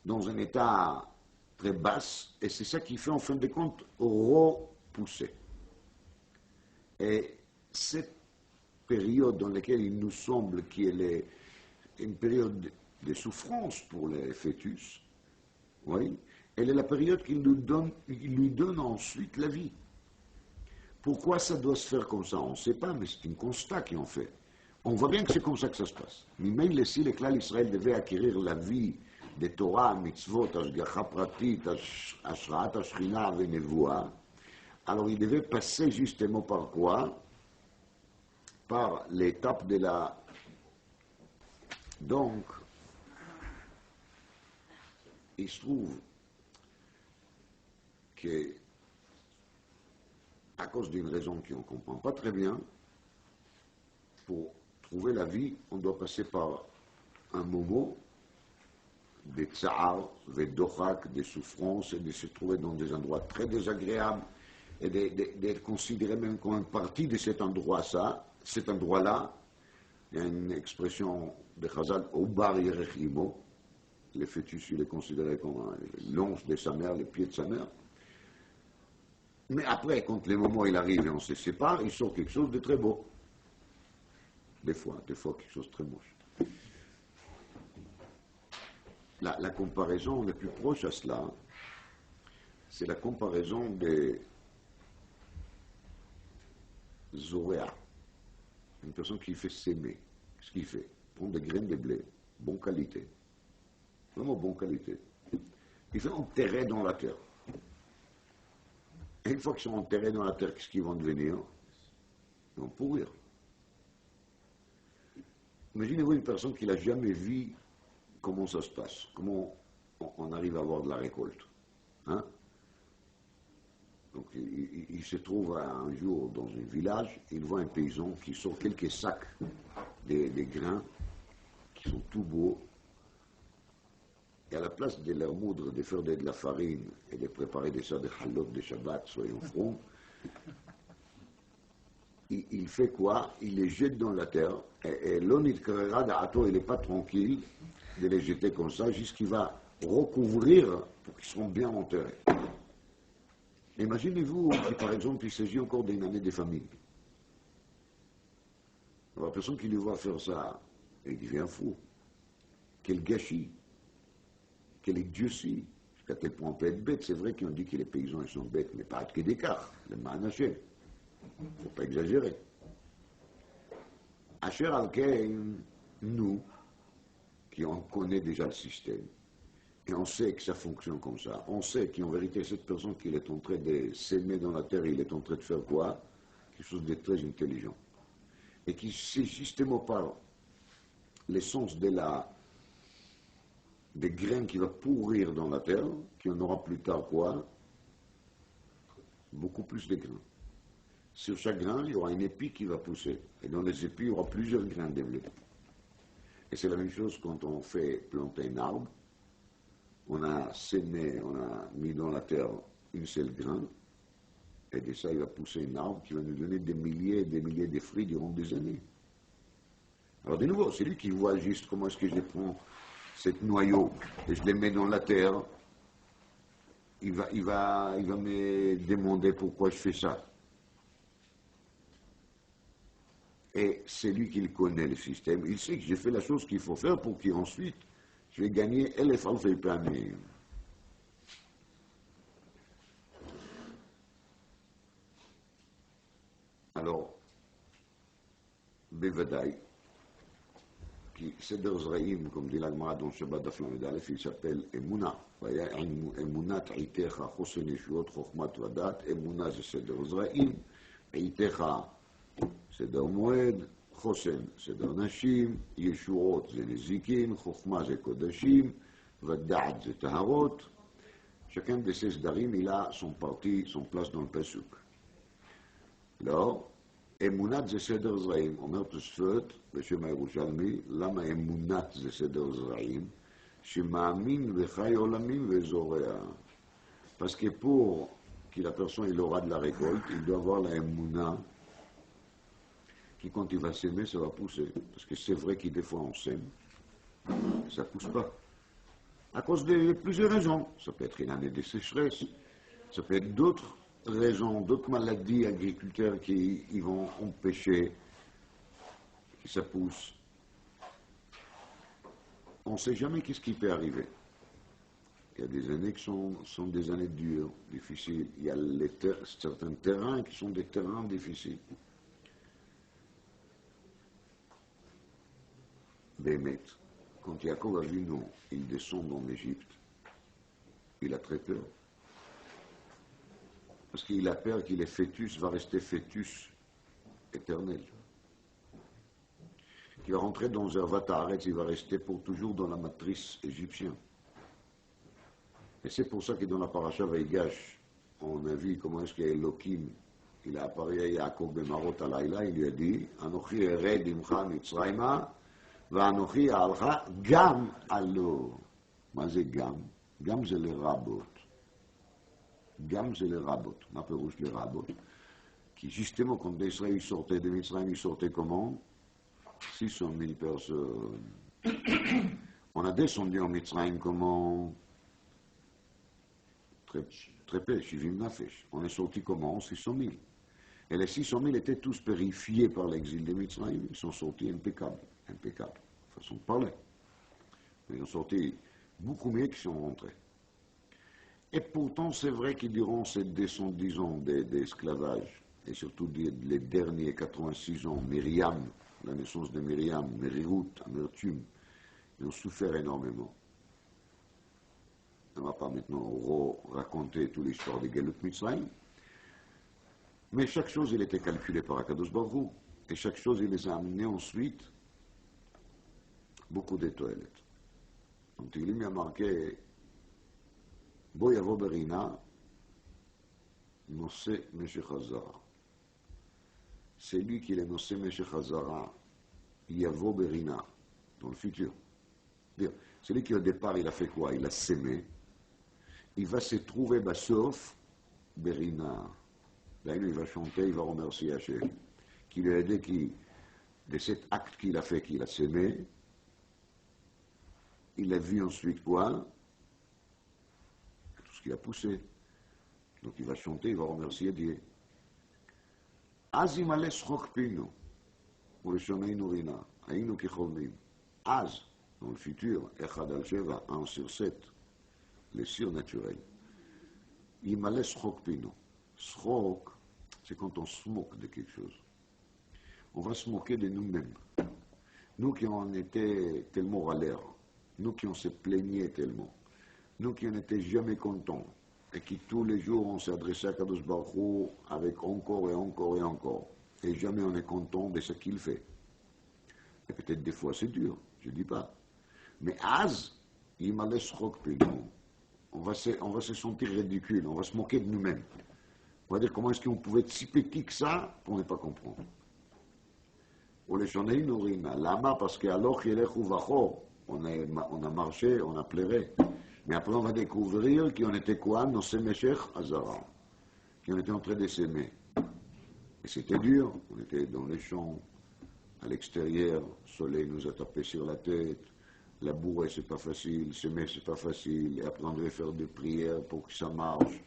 dans un état très bas, et c'est ça qui fait en fin de compte repousser. Et cette période dans laquelle il nous semble qu'il est une période de souffrance pour les fœtus, oui, elle est la période qui lui donne ensuite la vie. Pourquoi ça doit se faire comme ça? On ne sait pas, mais c'est un constat qui en fait. On voit bien que c'est comme ça que ça se passe. Mais même si les clans d'Israël devaient acquérir la vie des Torah, mitzvot, ashgacha pratit, ashraat ashchina et nevoa, alors il devait passer justement par quoi? Par l'étape de la... Donc, il se trouve que, à cause d'une raison qu'on ne comprend pas très bien, pour trouver la vie, on doit passer par un moment de tsa'ar, de dochak, de souffrance, et de se trouver dans des endroits très désagréables, et d'être considéré même comme une partie de cet endroit-là, il y a une expression de Chazal, Obar Yerech Imo, le fœtus, il est considéré comme l'once de sa mère, les pieds de sa mère. Mais après, quand le moment il arrive et on se sépare, il sort quelque chose de très beau. Des fois quelque chose de très moche. La comparaison la plus proche à cela, c'est la comparaison des Zoréa. Une personne qui fait s'aimer. Qu'est-ce qu'il fait? Il prend des graines de blé, bonne qualité. Vraiment bonne qualité. Il fait enterrer dans la terre. Et une fois qu'ils sont enterrés dans la terre, qu'est-ce qu'ils vont devenir? Ils vont pourrir. Imaginez-vous une personne qui n'a jamais vu comment ça se passe, comment on arrive à avoir de la récolte. Hein? Donc il se trouve un jour dans un village, il voit un paysan qui sort quelques sacs des grains qui sont tout beaux. Et à la place de leur moudre, de faire de la farine et de préparer des sortes de halot de Shabbat, soyons francs, il fait quoi? Il les jette dans la terre et l'onit karera d'Ato, il n'est pas tranquille de les jeter comme ça, jusqu'il va recouvrir pour qu'ils soient bien enterrés. Imaginez-vous que, par exemple, il s'agit encore d'une année de famille. Alors, la personne qui lui voit faire ça, il devient fou. Quel gâchis, quelle idiotie. Jusqu'à quel point on peut être bête. C'est vrai qu'on dit que les paysans ils sont bêtes, mais pas que d'écart. Le manaché. Il ne faut pas exagérer. Asher Alken, nous, qui on connaît déjà le système, et on sait que ça fonctionne comme ça, on sait qu'en vérité, cette personne qu'il est en train de s'aimer dans la terre, il est en train de faire quoi? Quelque chose de très intelligent. Et qui sait justement par l'essence des graines qui va pourrir dans la terre, qui en aura plus tard quoi? Beaucoup plus de grains. Sur chaque grain, il y aura une épi qui va pousser. Et dans les épis, il y aura plusieurs grains développés. Et c'est la même chose quand on fait planter un arbre. On a sémé, on a mis dans la terre une seule grain. Et de ça, il va pousser un arbre qui va nous donner des milliers et des milliers de fruits durant des années. Alors de nouveau, c'est lui qui voit juste comment est-ce que je prends cette noyau et je les mets dans la terre. Il va me demander pourquoi je fais ça. Et c'est lui qui connaît le système. Il sait que j'ai fait la chose qu'il faut faire pour qu'ensuite je vais gagner Elef Alfei Pamim. Alors, Bevadaï, qui Seder Zraïm, comme dit l'Agmara dans Shabbat Daflam Edalef, il s'appelle Emouna. Emouna Ta'itecha Chosen Yeshuot Chochmat Vadat. Emouna c'est Seder Zraïm. Ta'itecha Seder Moed. חוסן זה נשים, ישועות זה נזיקים, חוכמה זה קודשים, ודעת זה טהרות. Chacun de ces darim, il a son parti, son place dans le Pesuk. Alors, אמונת זה סדר זרעים, אומר תוספות בשם הירושלמי, למה אמונת זה סדר זרעים? שמאמין וחי עולמים וזורע. Parce que pour que la personne il aura de la récolte, il doit avoir la émouna, qui quand il va s'aimer, ça va pousser. Parce que c'est vrai que des fois on sème, ça ne pousse pas. À cause de plusieurs raisons. Ça peut être une année de sécheresse, ça peut être d'autres raisons, d'autres maladies agriculteurs qui vont empêcher que ça pousse. On ne sait jamais qu'est-ce qui peut arriver. Il y a des années qui sont des années dures, difficiles. Il y a certains terrains qui sont des terrains difficiles. Bémet, quand Yaakov a vu nous, il descend en Égypte, il a très peur. Parce qu'il a peur que le fœtus va rester fœtus éternel. Qu'il va rentrer dans un Vataharet, il va rester pour toujours dans la matrice égyptienne. Et c'est pour ça que dans la paracha Vaïgash, on a vu comment est-ce qu'Elohim, il a apparu à Yaakov Bemarot Alayla, il lui a dit, Anochi ered imcha Mitzrayma, ואנוכי אהלך גם עלו. מה זה גם? גם זה לרבות. גם זה לרבות. מה פירוש לרבות? כי justement, quand Israël sortait de Mitzrayim, ils sortaient comment? 600 000 personnes. On a descendu en Mitzrayim comment? Très peu, Shivim Nafesh. On est sorti comment? 600 000. Et les 600 000 étaient tous purifiés par l'exil de Mitzrayim. Ils sont sortis impeccables. Impeccable, façon de parler. Ils ont sorti beaucoup mieux qu'ils sont rentrés. Et pourtant, c'est vrai que durant ces 210 ans d'esclavage, et surtout les derniers 86 ans, Myriam, la naissance de Myriam, Merihout, Amertume, ils ont souffert énormément. On ne va pas maintenant raconter toute l'histoire de Galut Mitzrayim, mais chaque chose, il était calculé par Akadosh Baruch Hu, et chaque chose, il les a amenés ensuite beaucoup de toilettes. Donc il a marqué Bo yavo berina nose Meshech Hazara. C'est lui qui est nose Meshech Hazara, yavo berina, dans le futur. C'est lui qui au départ il a fait quoi? Il a sémé. Il va se trouver sauf berina. Là il va chanter, il va remercier Hachem, qui lui a aidé de cet acte qu'il a fait, qu'il a sémé. Il a vu ensuite quoi? Tout ce qu'il a poussé. Donc il va chanter, il va remercier Dieu. Az imale schok pino, ulechoneinu rina, ainu kicholmim. Az, dans le futur, Echad al Sheva, 1 sur 7, les surnaturels. Imale schok pino. Schok, c'est quand on se moque de quelque chose. on va se moquer de nous-mêmes. Nous qui en étions tellement râleurs, nous qui on se plaignait tellement, nous qui n'étions jamais contents, et qui tous les jours on s'adressait à Kadosh Baruch Hu avec encore et encore et encore, et jamais on est content de ce qu'il fait. Et peut-être des fois c'est dur, je ne dis pas. Mais Az, il m'a laissé roquer. On va se sentir ridicule, on va se moquer de nous-mêmes. On va dire comment est-ce qu'on pouvait être si petit que ça pour ne pas comprendre. Ou les journées nourrina. Lama, parce qu'alors qu'il est vacho, on a marché, on a pleuré. Mais après on va découvrir qu'on était quoi, nos séméchech Azara. Qu'on était en train de s'aimer. Et c'était dur, on était dans les champs, à l'extérieur, le soleil nous a tapé sur la tête, labourer c'est pas facile, s'aimer c'est pas facile, et après on devait faire des prières pour que ça marche.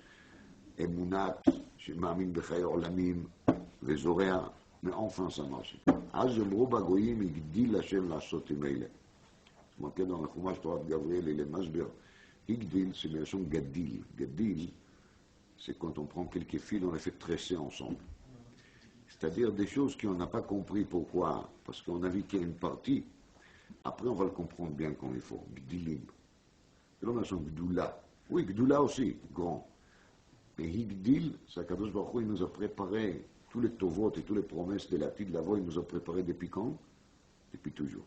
Emunat, שמאמין בחיי עולמים וזורע, mais enfin ça marche. אז אמרו בגויים הגדיל השם לעשות עם אלה. זה מראה dans le חומש תורת גבריאל, il est masber. Igdil, c'est la version gadil. Gadil, c'est quand on prend quelques fils, on les fait tresser ensemble. C'est-à-dire des choses qu'on n'a pas compris pourquoi, parce qu'on a vu qu'il y a une partie, après on va le comprendre bien comme il faut. Gdilim. Et là on a son gdoula. Oui, gdoula aussi, grand. Mais Higdil, c'est qu'Akadosh Baruch Hu, il nous a préparé tous les tovot et toutes les promesses de la petite Lavo, il nous a préparé depuis quand? Depuis toujours.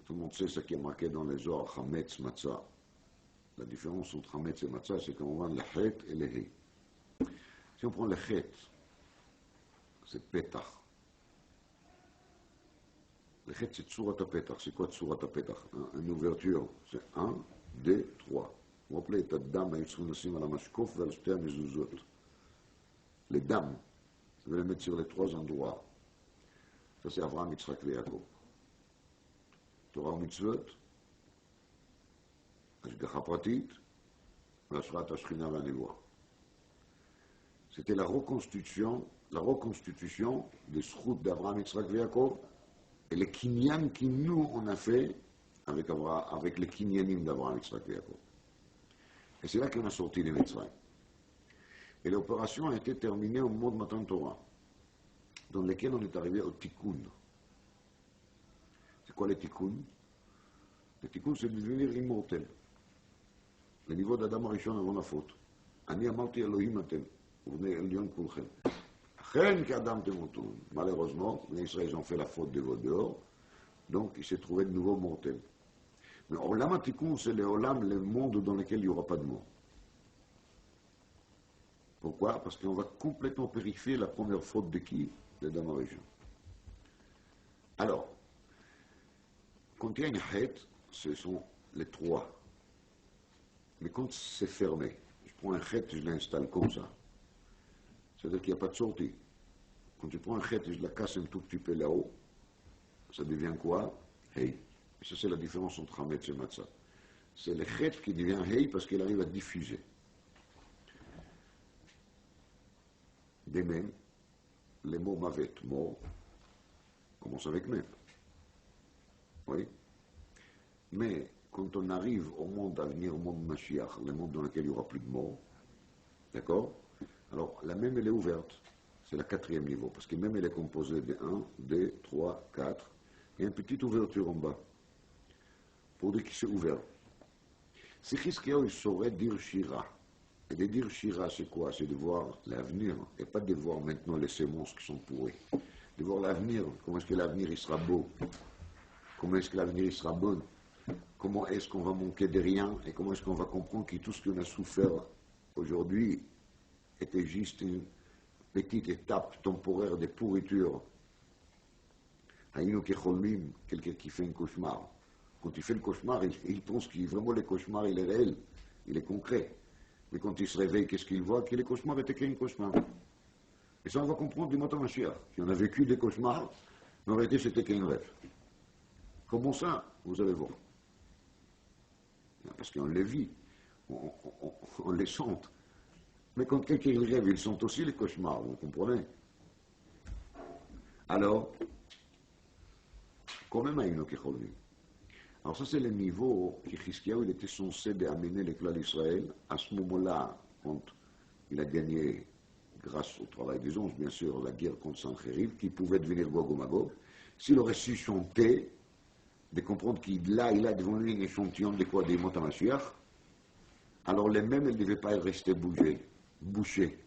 Tout le monde sait ce qui est marqué dans les Zohar, Hametz, Matzah. La différence entre Hametz et Matzah, c'est qu'on voit le Chet et le He. Si on prend le Chet, c'est Petach. Le Chet, c'est Tsurat HaPetach. C'est quoi Tsurat HaPetach? Une ouverture, c'est 1, 2, 3. Vous vous rappelez, את הדם היו צריכים לשים על המשקוף ועל שתי המזוזות. Les dames, vous allez les mettre sur les trois endroits. Ça, c'est Avraham, Yitzhak et Yaakov. Torah Mitzvot, Ashgacha Pratit, Ashrat Ashchina Vanevoa. C'était la reconstitution des Srout d'Avraham, Yitzhak et Yaakov et les Kinyan qui nous on a fait avec les Kinyanim d'Avraham, Yitzhak et Yaakov. Et c'est là qu'on a sorti les Mitzrayim. Et l'opération a été terminée au moment de Matan Torah, dans lequel on est arrivé au Tikkun. C'est quoi le Tikkun? Le Tikkun, c'est de devenir immortel. Le niveau d'Adam Arishon avant la faute. Ani amarti Elohim atem, ובני עליון כולכם. אכן כאדם תמותון. Malheureusement, les Israéliens ont fait la faute de veau dehors, donc il s'est trouvé de nouveau mortel. Mais Olam HaTikun, c'est le Olam, le monde dans lequel il n'y aura pas de mort. Pourquoi? Parce qu'on va complètement purifier la première faute de qui? D'Adam Arishon. Alors, quand il y a une chet, ce sont les trois. Mais quand c'est fermé, je prends un chet et je l'installe comme ça. C'est-à-dire qu'il n'y a pas de sortie. Quand tu prends un chet et je la casse un tout petit peu là-haut, ça devient quoi? Hey. Et ça, c'est la différence entre Hametz et Matzah. C'est le chet qui devient hey parce qu'il arrive à diffuser. De même, les mots mavet, mort, commencent avec même. Oui. Mais quand on arrive au monde à venir, au monde Mashiach, le monde dans lequel il n'y aura plus de mort, d'accord? Alors, la même, elle est ouverte. C'est la quatrième niveau, parce que même elle est composée de 1, 2, 3, 4, et une petite ouverture en bas, pour dire qu'il s'est ouvert. Si Chizkiyahu, il saurait dire Shira. Et de dire Shira, c'est quoi? C'est de voir l'avenir, et pas de voir maintenant les semences qui sont pourries. De voir l'avenir, comment est-ce que l'avenir il sera beau, comment est-ce que l'avenir il sera bon, comment est-ce qu'on va manquer de rien, et comment est-ce qu'on va comprendre que tout ce qu'on a souffert aujourd'hui était juste une petite étape temporaire de pourriture. Haynu kecholmim, quelqu'un qui fait un cauchemar. Quand il fait le cauchemar, il pense que vraiment le cauchemar il est réel, il est concret. Mais quand il se réveille, qu'est-ce qu'il voit? Que le cauchemar était qu'un cauchemar. Et ça, on va comprendre du Matan Mashiach. On a vécu des cauchemars, mais en réalité, c'était qu'un rêve. Comment ça? Vous allez voir. Parce qu'on les vit, on les sente. Mais quand quelqu'un rêve, ils sont aussi les cauchemars, vous comprenez? Alors, quand même, Haynu kecholmim. Alors ça, c'est le niveau que Chizkiyahu, il était censé d'amener l'éclat d'Israël à ce moment-là, quand il a gagné grâce au travail des anges, bien sûr, la guerre contre Sancheriv, qui pouvait devenir Gog ou Magog, s'il aurait su chanter, de comprendre qu'il a devant lui un échantillon de quoi des Mot HaMashiach, alors les mêmes, elles ne devaient pas rester bouchées.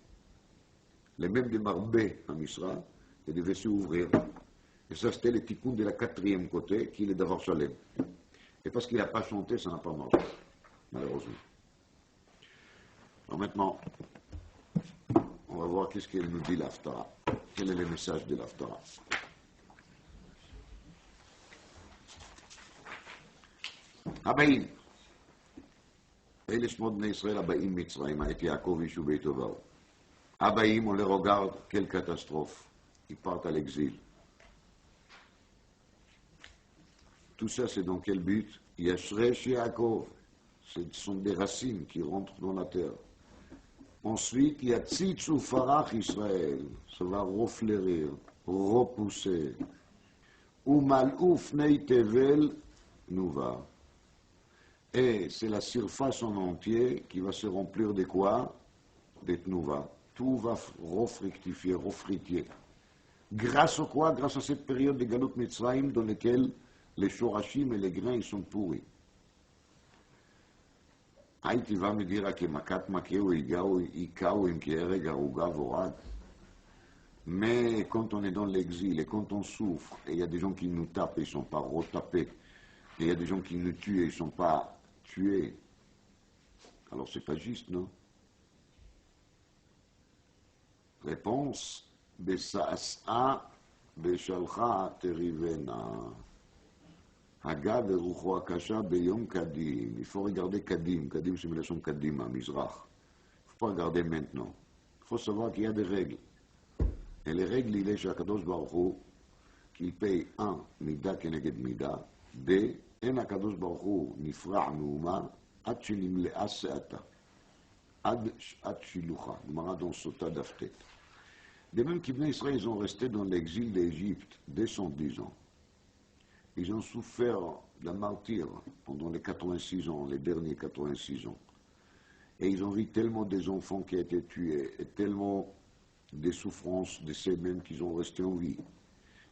Les mêmes de Marbé en Misra, elles devaient s'ouvrir. Et ça, c'était le tikkun de la quatrième côté, qui est d'avoir Shalem. Et parce qu'il n'a pas chanté, ça n'a pas marché, malheureusement. Alors maintenant, on va voir qu'est-ce qu'elle nous dit l'Haftara. Quel est le message de l'Haftara. הבאים, אלה שמות בני ישראל הבאים מצרימה, את יעקב וישו ביתו באו. הבאים, on les regarde, quelle catastrophe. Ils partent à l'exil. Tout ça, c'est dans quel but? Yashresh Yaakov. Ce sont des racines qui rentrent dans la terre. Ensuite, Yatzitzu Farach Israël. Ça va refleurir, repousser. Umal'uf Nei Tevel Nouva. Et c'est la surface en entier qui va se remplir de quoi? Des Tnouva. Tout va refructifier, refritier. Grâce à quoi? Grâce à cette période de Galut Mitzrayim dans laquelle les shorashim et les grains ils sont pourris. הייתי va me dire que makat makeu ikao im kiereg aruga vorad. Mais quand on est dans l'exil et quand on souffre, et il y a des gens qui nous tapent et ils ne sont pas retapés, et il y a des gens qui nous tuent et ils ne sont pas tués, alors c'est pas juste, non? Réponse, Besa'as'a beshalcha terivena. Hagad erucho akasha beyom kadim. Il faut regarder kadim. Kadim, c'est une relation kadim, à Mizrach. Il ne faut pas regarder maintenant. Il faut savoir qu'il y a des règles. Et les règles, il est chez Akadosh Baruch Hu, qu'il paye un, mida keneged mida, deux, en Akadosh Baruch Hu nifra' meuma, ad shenimle'a se'ata, ad shilucha. Gemara dans Sota Daftet. De même qu'Ibn Israël, ils ont resté dans l'exil d'Égypte dès 110 ans. Ils ont souffert de la martyre pendant les 86 ans, les derniers 86 ans. Et ils ont vu tellement des enfants qui ont été tués, et tellement des souffrances de ces mêmes qu'ils ont resté en vie.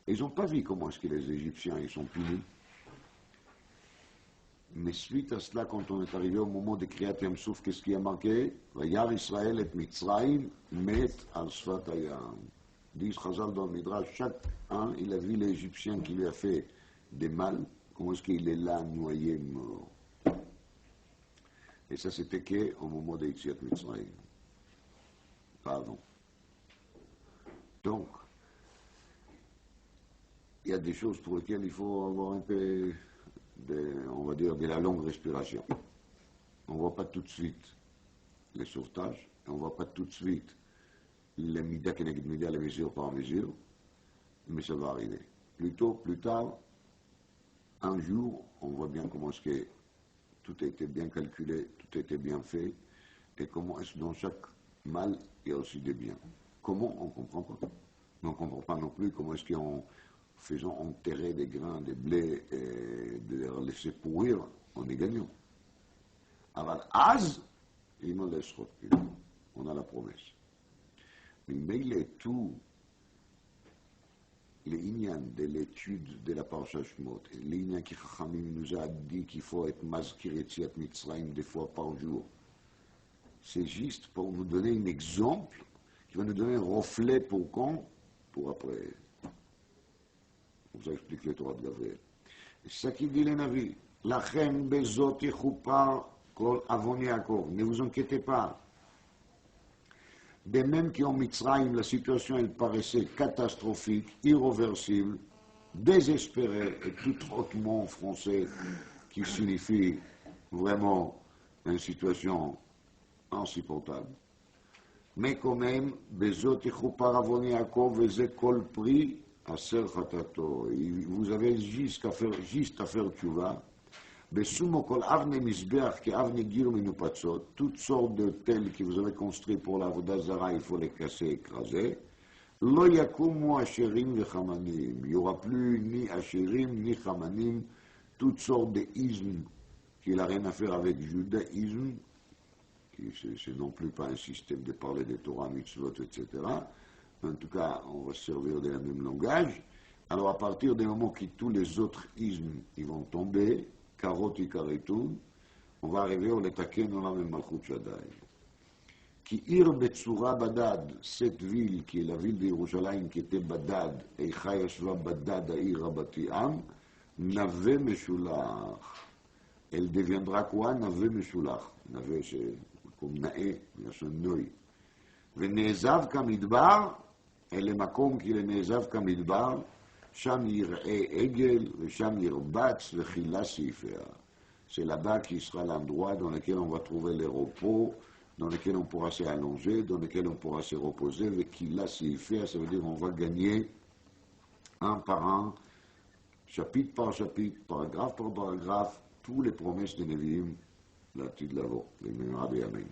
Et ils n'ont pas vu comment est-ce que les Égyptiens ils sont punis. Mais suite à cela, quand on est arrivé au moment de Kriyat Yam Souf, qu'est-ce qui a marqué? Vayar Israël et Mitzrayim met al Sfat Hayam. Dit Chazal dans le Midrash, chacun, il a vu l'Égyptien qui lui a fait des mal, comment est-ce qu'il est là, noyé, mort. Et ça, c'était qu'au moment de Yetziat Mitzrayim. Pardon. Donc, il y a des choses pour lesquelles il faut avoir un peu, on va dire, de la longue respiration. On ne voit pas tout de suite les sauvetages, et on ne voit pas tout de suite les mida keneged mida, les mesures par mesure, mais ça va arriver. Plus tôt, plus tard, un jour, on voit bien comment est-ce que tout a été bien calculé, tout a été bien fait, et comment est-ce que dans chaque mal, il y a aussi des biens. Comment? On ne comprend pas. Mais on ne comprend pas non plus comment est-ce qu'en faisant enterrer des grains de blé et de les laisser pourrir, on est gagnant. Alors, Az, il me laisse reculer. On a la promesse. Mais il est tout les Inyan de l'étude de la Parashat Shemot, les Inyan qui Chachamim nous a dit qu'il faut être mazkir Yetziat Mitzrayim des fois par jour. C'est juste pour nous donner un exemple qui va nous donner un reflet pour quand? Pour après. Comme ça explique le Torah de Gabriel. C'est ça qui dit les Navis. Lachem bezot yichupar kol avon Yaakov. Ne vous inquiétez pas. De même qu'en Mitzrayim, la situation elle paraissait catastrophique, irréversible, désespérée, et tout traitement en français qui signifie vraiment une situation insupportable. Mais quand même, Bezot yichupar avon Yaakov veze kol pri aser chatato. Vous avez juste à faire tchouva. Besumo kol avne misbeach ki avne gir minupatzot, toutes sortes de tels que vous avez construits pour la Avodah Zara, il faut les casser, écraser. Lo yakumu asherim vechamanim. Il n'y aura plus ni asherim ni chamanim, toutes sortes de ismes qui n'ont rien à faire avec le judaïsme, c'est non plus pas un système de parler des Torah, mitzvot, etc. En tout cas, on va se servir de la même langage. Alors à partir du moment que tous les autres ismes ils vont tomber, karot et karetun, on va arriver au letaken dans la même malchut shadai. Qui ir betsura badad, cette ville qui est la ville de Yerushalayim qui était badad, et chayashva badad aïr rabati am, nave meshulach. Elle deviendra quoi? Nave meshulach. Nave c'est comme nae, il y a son noy. Venezav kamidbar, elle est makom qui est nezav kamidbar, sham yir'e egel, sham yirbatz, vechila sifea. C'est là-bas qui sera l'endroit dans lequel on va trouver les repos, dans lequel on pourra s'allonger, dans lequel on pourra se reposer, vechila sifea, ça veut dire qu'on va gagner un par un, chapitre par chapitre, paragraphe par paragraphe, tous les promesses de Nevi'im, la Tid Lavo, les Rabbi Amen.